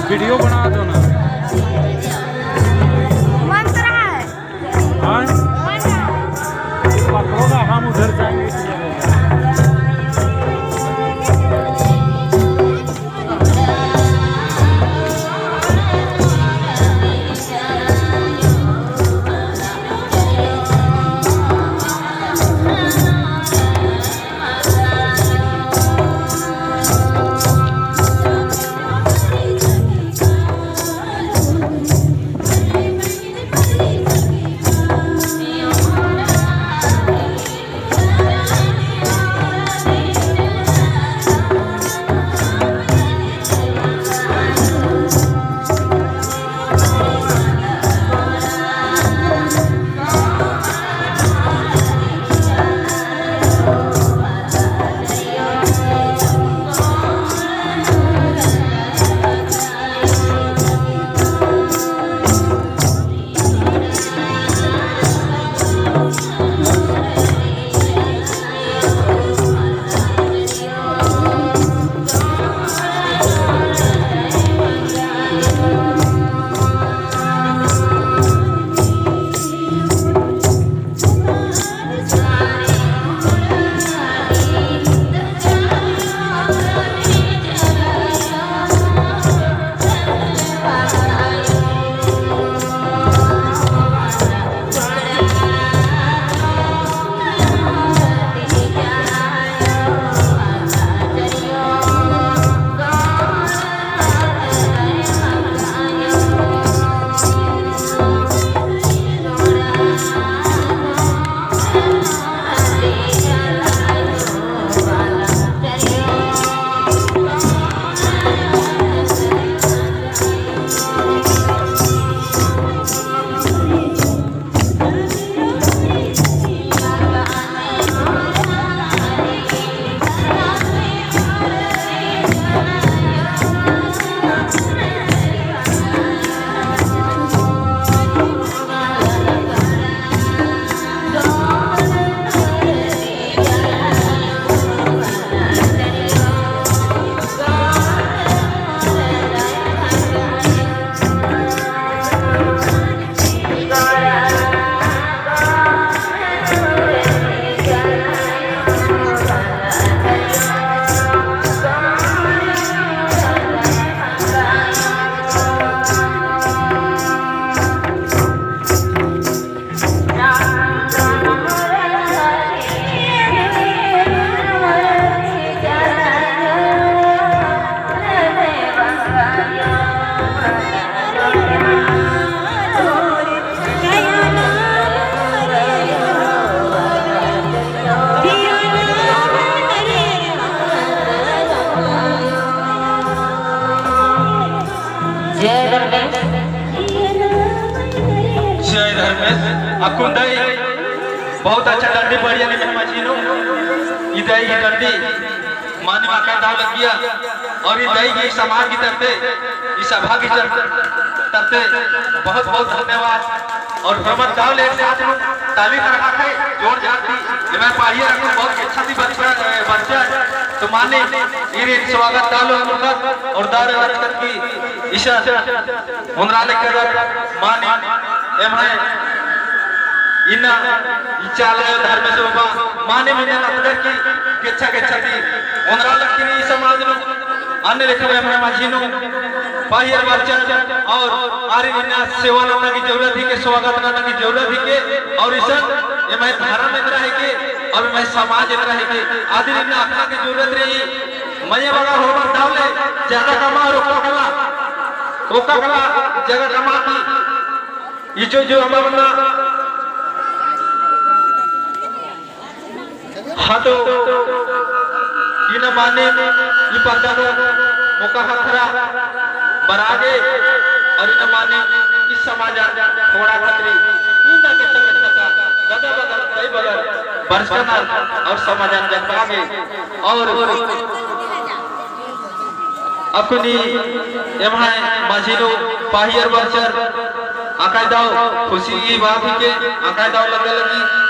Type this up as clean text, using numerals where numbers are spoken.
Video बना दो ना। मंत्र है। हाँ? पकड़ोगा हम उधर जाएंगे। अकुंदई बहुत अच्छा डंडी बढ़िया ने मैं मशीनो इधर ही डंडी मानी मां का दाव लग गया और इधर ही समाज की तरफ से इस सभा की तरफ से बहुत बहुत धन्यवाद और प्रमोद दाव ले साथ में ताली कर रखा है जोड़ जाती मैं पाहिए रखूं बहुत अच्छा सी बच्चा तो माने ये स्वागत डालो और दार वर्कर की ईशा मुनराले कर माने एमने इना इचाला धर्म से बाबा माने मने लगता की केच्छा दी मुनराले की समाज में अन्य लेखक एमने माजीनो पाहियर बच्चा और आरे इना सेवा लेना की जरूरत है के स्वागत करने की जरूरत है के और इस ये मैं धर्म में रहे के और मैं समाज में रहे के आदि इना अपना की जरूरत रही मजे बड़ा होवर डाले ज्यादा कमा रोका कला जगह कमा की ये जो हमारा हाँ तो इन माने ये पता हो मौका खतरा बरागे और इन माने इस समाज थोड़ा खतरे इन के चक्का गदा बदल कई बदल बरसना और समाज जगबागे और अपनी एमाय माजिनो पाहियर बरसर आकायदाव खुशी की बात ही के आकायदाव लगे लगी